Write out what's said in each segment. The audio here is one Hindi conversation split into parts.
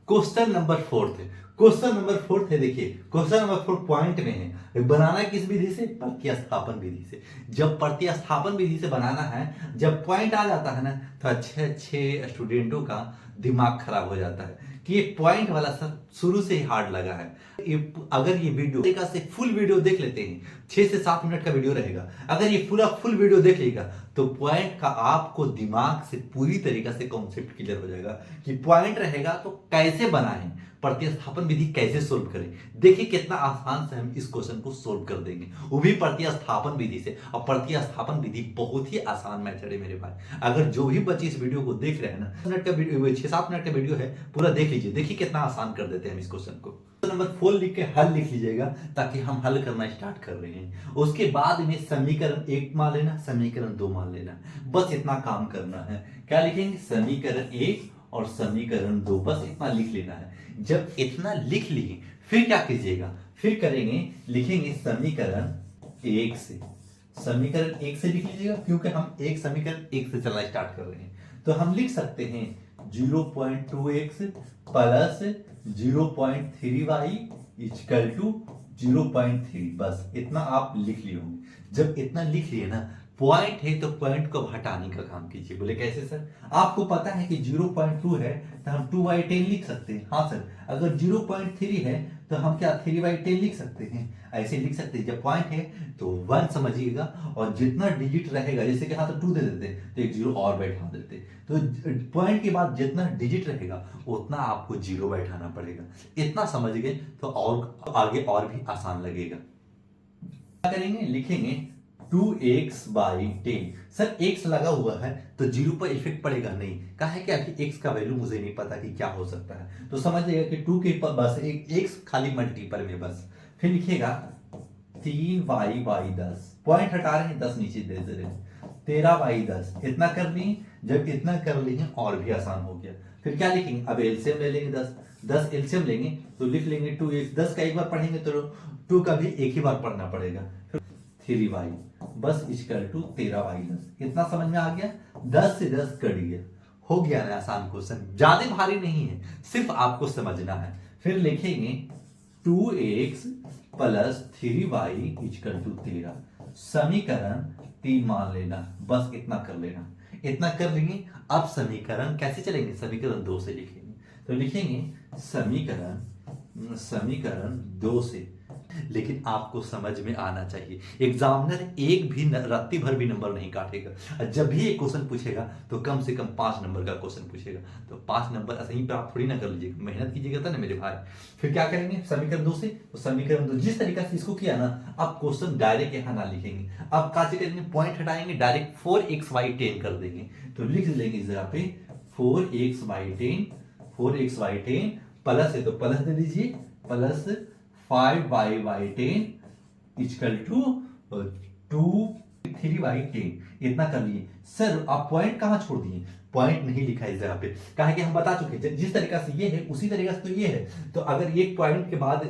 क्वेश्चन नंबर फोर्थ है। क्वेश्चन नंबर फोर्थ है, देखिए क्वेश्चन नंबर फोर्थ पॉइंट में है, बनाना किस विधि से? प्रतिस्थापन विधि से। जब प्रतिस्थापन विधि से बनाना है, जब पॉइंट आ जाता है ना, तो अच्छे अच्छे स्टूडेंटों का दिमाग खराब हो जाता है कि ये पॉइंट वाला सर शुरू से ही हार्ड लगा है। अगर ये वीडियो तरीका से फुल वीडियो देख लेते हैं, 6 से 7 मिनट का वीडियो रहेगा, अगर ये पूरा फुल वीडियो देख लेगा तो पॉइंट का आपको दिमाग से पूरी तरीका से कॉन्सेप्ट क्लियर हो जाएगा कि पॉइंट रहेगा तो कैसे बनाएं, प्रतिस्थापन विधि कैसे सोल्व करें। देखिए कितना आसान से हम इस क्वेश्चन को सोल्व कर देंगे, वो भी प्रतिस्थापन विधि से। और प्रतिस्थापन विधि बहुत ही आसान मेथड है मेरे भाई। अगर जो भी बच्चे इस वीडियो को देख रहे हैं ना, 6 7 मिनट का वीडियो है, पूरा देख लीजिए। देखिए कितना आसान कर देते हैं हम इस क्वेश्चन को। नंबर 4 लिख के हल लिख लीजिएगा, ताकि हम हल करना स्टार्ट कर रहे हैं। उसके बाद में समीकरण 1 मान लेना, समीकरण 2 मान लेना, बस इतना काम करना है। क्या लिखेंगे? समीकरण 1 और समीकरण 2, बस इतना लिख लेना है। जब इतना लिख लिए फिर क्या कीजिएगा? फिर करेंगे, लिखेंगे समीकरण 1 से। समीकरण 1 से लिख लीजिएगा, क्योंकि हम एक समीकरण 1 से चलना स्टार्ट कर रहे हैं। तो हम लिख सकते हैं 0.2x plus 0.3y equal to 0.3। बस इतना आप लिख लिए होंगे। जब इतना लिख लिए ना, पॉइंट है तो पॉइंट को हटाने का काम कीजिए। बोले कैसे सर? आपको पता है कि 0.2 है तो हम 2/10 लिख सकते हैं। हाँ सर, अगर 0.3 है तो हम क्या 3/10 लिख सकते हैं? ऐसे लिख सकते हैं। जब पॉइंट है तो 1 समझिएगा, और जितना डिजिट रहेगा, जैसे कि हाँ तो 2 दे देते तो एक 0 और बैठा देते। तो पॉइंट के बाद जितना डिजिट रहेगा उतना आपको 0 बैठाना पड़ेगा। इतना समझ गए तो और आगे और भी आसान लगेगा। क्या करेंगे? लिखेंगे 2x/10। सर x लगा हुआ है तो 0 पर इफेक्ट पड़ेगा नहीं। कहा है कि अभी x का वैल्यू मुझे नहीं पता कि क्या हो सकता है, तो समझ जाइएगा कि 2 के पर बस एक x खाली मल्टीपल में बस। फिर लिखिएगा 3y/10, पॉइंट हटा रहे हैं, 10 नीचे दे दे रहे हैं, 13/10। इतना कर लिए। जब इतना कर लिए और भी आसान हो गया। फिर क्या लिखेंगे? अब एलसीएम ले लेंगे, 10 एलसीएम लेंगे तो लिख लेंगे 2x। 10 का एक बार पढ़ेंगे तो 2 का भी एक ही बार पढ़ना पड़ेगा। 3y बस इक्वल टू 13/10। इतना समझ में आ गया? 10 से 10 कट गया, हो गया ना आसान क्वेश्चन, ज्यादा भारी नहीं है, सिर्फ आपको समझना है। फिर लिखेंगे 2x plus 3y equal to 13, समीकरण 3 मान लेना, बस इतना कर लेना। इतना कर लेंगे। अब समीकरण कैसे चलेंगे? समीकरण 2 से लिखेंगे। तो लिखेंगे समीकरण 2 से। लेकिन आपको समझ में आना चाहिए, एग्जामिनर एक भी रत्ती भर भी नंबर नहीं काटेगा। जब भी एक क्वेश्चन पूछेगा तो कम से कम 5 नंबर का क्वेश्चन पूछेगा, तो 5 नंबर सही पर आप थोड़ी ना कर लीजिएगा, मेहनत कीजिएगा था ना मेरे भाई। फिर क्या करेंगे? समीकरण 2 से, तो समीकरण 2 जिस तरीका से इसको किया ना, आप क्वेश्चन डायरेक्ट यहाँ ना लिखेंगे, आप क्या करेंगे? पॉइंट हटाएंगे, डायरेक्ट 4x/10 कर देंगे। तो लिख लेंगे इस जगह पे 4x/10 प्लस है तो प्लस दे दीजिए, प्लस 5y/10 इक्वल टू 3/10। इतना कर लिए। सर आप पॉइंट कहां छोड़ दिए? पॉइंट नहीं लिखा इस जगह पे। कहा कि हम बता चुके जिस तरीका से ये है उसी तरीका से तो ये है। तो अगर एक पॉइंट के बाद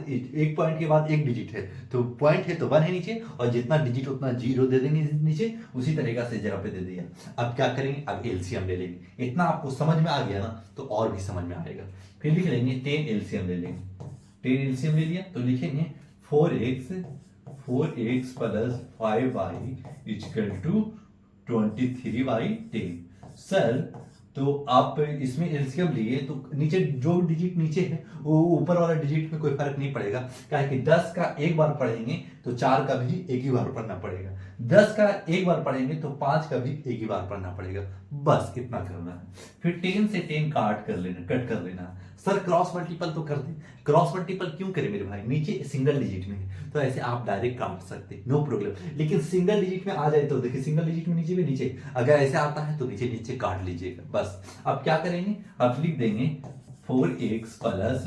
एक डिजिट है तो पॉइंट है तो 1 है नीचे, और जितना डिजिट उतना 0 दे देंगे नीचे, उसी तरीका से जगह पे दे दिया। अब क्या करेंगे? अब एलसीएम ले लेंगे। इतना आपको समझ में आ गया ना, तो और भी समझ में आएगा। फिर लिख लेंगे 10 एलसीएम ले लेंगे। 10 एलसीएम ले लिया तो लिखेंगे 4x plus 5y equal to 23/10। Sir तो आप इसमें एलसीएम लिए तो नीचे जो डिजिट नीचे है वो ऊपर वाला डिजिट में कोई फर्क नहीं पड़ेगा। क्या है कि 10 का एक बार पढ़ेंगे तो 4 का भी एक ही बार पढ़ना पड़ेगा, 10 का एक बार पढ़ेंगे तो 5 का भी एक ही बार पढ़ना पड़ेगा। बस इतना करना है। फिर 10 से 10 कट कर लेना। सर क्रॉस मल्टीपल तो कर दे। क्रॉस मल्टीपल क्यों करें मेरे भाई? नीचे सिंगल डिजिट में है तो ऐसे आप डायरेक्ट काट सकते, नो प्रॉब्लम। लेकिन सिंगल डिजिट में आ जाए तो देखिए, सिंगल डिजिट में नीचे, अगर ऐसे आता है तो नीचे काट लीजिएगा बस। अब क्या करेंगे? अब लिख देंगे 4x plus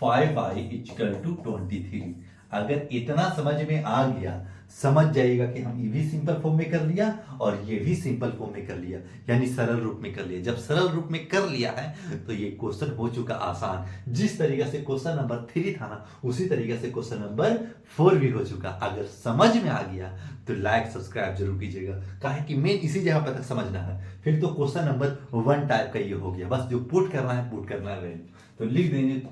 5y equal to 23। अगर इतना समझ में आ गया समझ जाइएगा कि हम ये भी सिंपल फॉर्म में कर लिया और ये भी सिंपल फॉर्म में कर लिया, यानी सरल रूप में कर लिया। जब सरल रूप में कर लिया है तो ये क्वेश्चन हो चुका आसान। जिस तरीके से क्वेश्चन नंबर 3 था ना, उसी तरीके से क्वेश्चन नंबर 4 भी हो चुका। अगर समझ में आ गया तो लाइक सब्सक्राइब जरूर कीजिएगा, काहे कि मेन इसी जगह पर तक समझना है। फिर तो क्वेश्चन नंबर 1 टाइप का ये हो गया, बस जो पुट करना है पुट करना है। तो लिख देंगे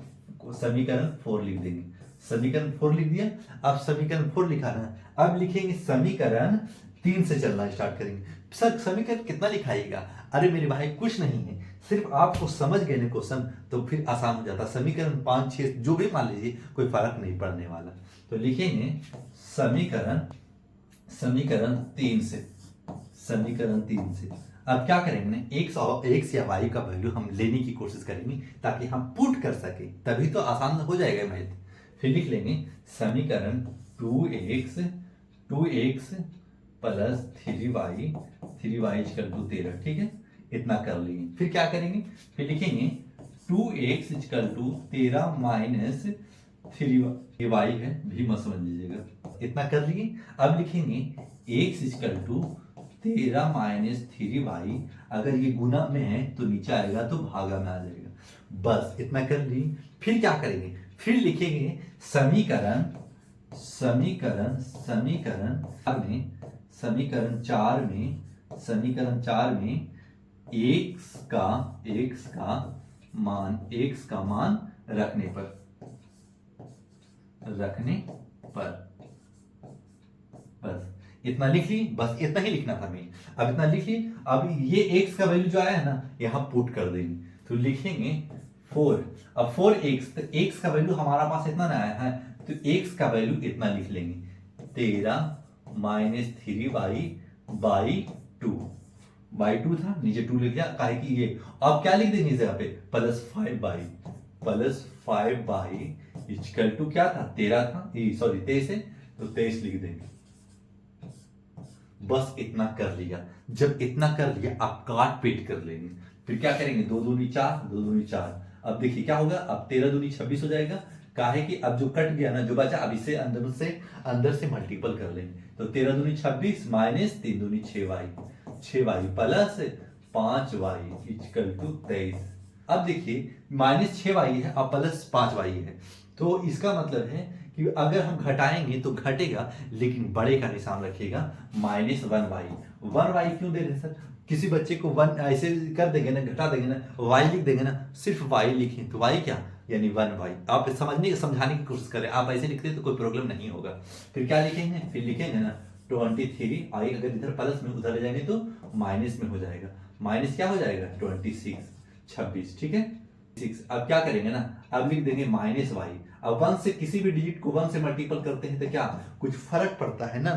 समीकरण 4, लिख देंगे समीकरण 4 लिख दिया। अब समीकरण 4 लिखा ना, अब लिखेंगे समीकरण 3 से चलना स्टार्ट करेंगे। सर समीकरण कितना लिखाइएगा? अरे मेरे भाई कुछ नहीं है, सिर्फ आपको समझ गए ना क्वेश्चन तो फिर आसान हो जाता। समीकरण 5 6 जो भी मान लीजिए, कोई फर्क नहीं पड़ने वाला। तो लिखेंगे समीकरण 3 से, समीकरण 3 से। अब क्या करेंगे ना, एक्स या वाई का वैल्यू हम लेने की कोशिश करेंगे ताकि हम पुट कर सके, तभी तो आसान हो जाएगा मैथ। फिर लिख लेंगे समीकरण 2x प्लस 3y 13, ठीक है, इतना कर लेंगे। फिर क्या करेंगे, फिर लिखेंगे 2x 13 माइनस 3y है, भी मत समझ लीजिएगा, इतना कर लिए। अब लिखेंगे x 13 माइनस 3y, अगर ये गुना में है तो नीचे आएगा तो भागा में आ जाएगा, बस इतना कर ली। फिर क्या करेंगे, फिर लिखेंगे समीकरण 4 में x का मान रखने पर बस इतना लिख ली, बस इतना ही लिखना था मैं। अब इतना लिख ली। अब ये x का वैल्यू जो आया है ना, यहां पुट कर देंगे। तो लिखेंगे 4, अब 4x, तो x का वैल्यू हमारा पास इतना ना आया है, तो x का वैल्यू इतना लिख लेंगे 13 माइनस 3y बाई 2 था, नीचे 2 लिख दिया, काहे कि ये। अब क्या लिख देंगे इस जगह पे, प्लस 5 बाई इक्वल टू क्या था, 13 था, सॉरी 23 है, तो 23 लिख देंगे। बस इतना कर लिया। जब इतना कर लिया आप काट पीट कर लेंगे। फिर क्या करेंगे, 2 दूनी 4। अब देखिए क्या होगा, अब 13 दूनी 26 हो जाएगा, काहे कि अब जो कट गया ना, जो बचा, अब इसे अंदर से मल्टीपल कर लेंगे। तो 13 दूनी 26 माइनस 3 दूनी 6y plus 5y equal to 23। अब देखिए माइनस 6y है, अब प्लस 5y है, तो इसका मतलब है कि अगर हम घटाएंगे तो घटेगा, लेकिन बड़े का निशान रखिएगा, माइनस 1y क्यों दे रहे हैं सर? किसी बच्चे को 1 ऐसे कर देंगे ना, घटा देंगे ना, y लिख देंगे ना, सिर्फ y लिखें तो y क्या, यानी 1y। आप समझाने की कोशिश करें, आप ऐसे लिखते तो कोई प्रॉब्लम नहीं होगा। फिर क्या लिखेंगे, फिर लिखेंगे ना 23, आई अगर इधर प्लस में उधर ले जाएंगे तो माइनस में हो जाएगा, माइनस क्या हो जाएगा 26, ठीक है 6। अब क्या करेंगे ना, अब लिख देंगे माइनस वाई। अब 1 से किसी भी डिजिट को 1 से मल्टीपल करते हैं तो क्या कुछ फर्क पड़ता है ना,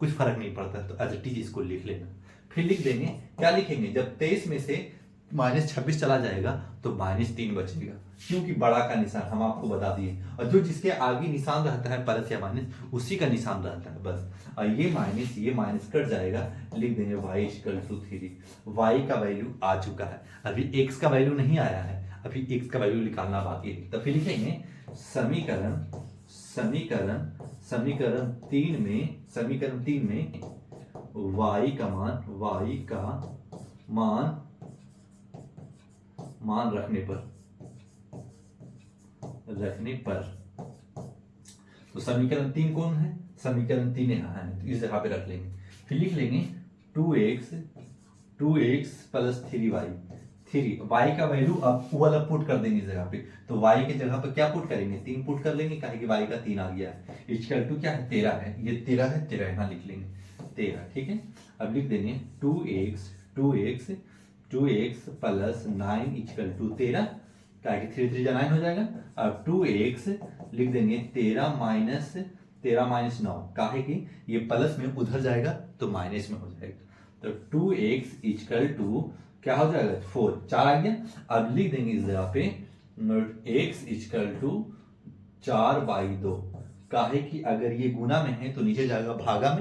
कुछ फर्क नहीं पड़ता, तो एज इट इज इसको लिख लेना। फिर लिख देंगे, क्या लिखेंगे, जब 23 में से माइनस 26 चला जाएगा तो -3 बचेगा, क्योंकि बड़ा का निशान हम आपको बता दिए, और जो जिसके आगे निशान रहता है प्लस या माइनस, उसी का निशान रहता है बस। और ये माइनस कट जाएगा, लिख देंगे y = 3। y का वैल्यू आ चुका है, अभी x का वैल्यू नहीं आया है, अभी x का वैल्यू निकालना बाकी है। तो फिर लिखेंगे समीकरण 3 में y का मान रखने पर तो समीकरण 3 कौन है, समीकरण 3 यहाँ है, तो इस जगह पे रख लेंगे। फिर लिख लेंगे 2x प्लस 3y, y का वैल्यू अब वो वाला पुट कर देंगे इस जगह पे। तो y की जगह पे क्या पुट करेंगे, 3 पुट कर लेंगे, काहे कि y का 3 आ गया है, इक्वल टू क्या है 13 है, ये 13 है, 13 यहाँ लिख लेंगे 13, ठीक है। अब लिख देंगे 2x प्लस 9 इक्वल टू 13, काहे कि 3 3 9 हो जाएगा। अब 2x लिख देंगे 13 माइनस 9, काहे कि ये प्लस में उधर जाएगा तो माइनस में हो जाएगा। तो 2x इक्वल टू क्या हो जाएगा 4 आ गया। अब लिख देंगे इस जगह पे x इक्वल टू 4/2, काहे कि अगर ये गुना में है तो नीचे जाएगा भागा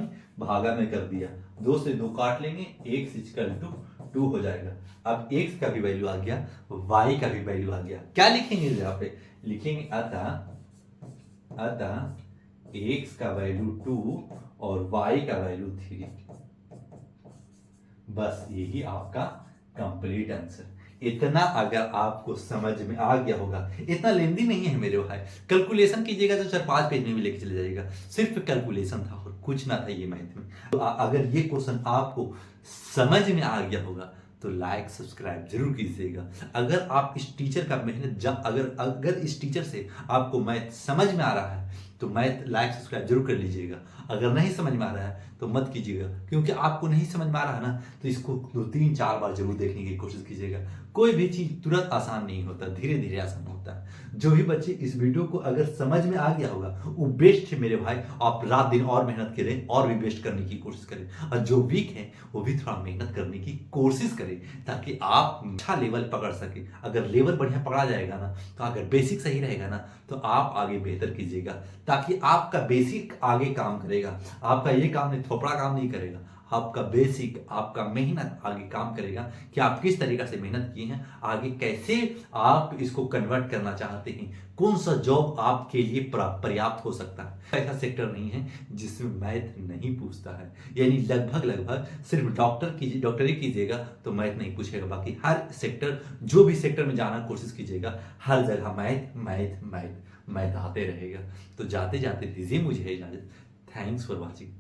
में कर दिया, 2 से 2 काट लेंगे, x इक्वल टू 2 हो जाएगा। अब x का भी वैल्यू आ गया, y का भी वैल्यू आ गया। क्या लिखेंगे इस जगह पे, लिखेंगे अतः x का वैल्यू 2 और y का वैल्यू 3। बस यही आपका कंप्लीट आंसर। इतना अगर आपको समझ में आ गया होगा, इतना लेंदी नहीं है मेरे भाई। कैलकुलेशन कीजिएगा तो 4-5 पेज में भी लेके चले जाएगा। सिर्फ कैलकुलेशन था और कुछ ना था ये मैथ में। तो अगर ये क्वेश्चन आपको समझ में आ गया होगा तो लाइक सब्सक्राइब जरूर कीजिएगा। अगर आप इस टीचर का मेहनत अगर इस टीचर से आपको मैथ समझ में आ रहा है तो मैथ लाइक सब्सक्राइब जरूर कर लीजिएगा। अगर नहीं समझ में आ रहा है तो मत कीजिएगा, क्योंकि आपको नहीं समझ में आ रहा है ना तो इसको 2-3-4 बार जरूर देखने की कोशिश कीजिएगा। कोई भी चीज तुरंत आसान नहीं होता, धीरे धीरे आसान होता है। जो भी बच्चे इस वीडियो को अगर समझ में आ गया होगा वो बेस्ट है मेरे भाई। आप रात दिन और मेहनत करें और भी बेस्ट करने की कोशिश करें, और जो वीक है वो भी थोड़ा मेहनत करने की कोशिश करें ताकि आप अच्छा लेवल पकड़ सके। अगर लेवल बढ़िया पकड़ा जाएगा ना तो अगर बेसिक सही रहेगा ना तो आप आगे बेहतर कीजिएगा, ताकि आपका बेसिक आगे काम करेगा। आपका ये काम नहीं, थोपड़ा काम नहीं करेगा। आपका बेसिक, आपका मेहनत आगे काम करेगा कि आप किस तरीका से मेहनत किए हैं, आगे कैसे आप इसको कन्वर्ट करना चाहते हैं, कौन सा जॉब आपके लिए पर्याप्त हो सकता है। ऐसा सेक्टर नहीं है जिसमें मैथ नहीं पूछता है, यानी लगभग सिर्फ डॉक्टरी कीजिएगा तो मैथ नहीं पूछेगा। बाकी हर सेक्टर, जो भी सेक्टर में जाना कोशिश कीजिएगा, हर जगह मैथ मैथ मैथ मैथ आते रहेगा। तो जाते जाते दीजिए मुझे इजाजत। Thanks for watching.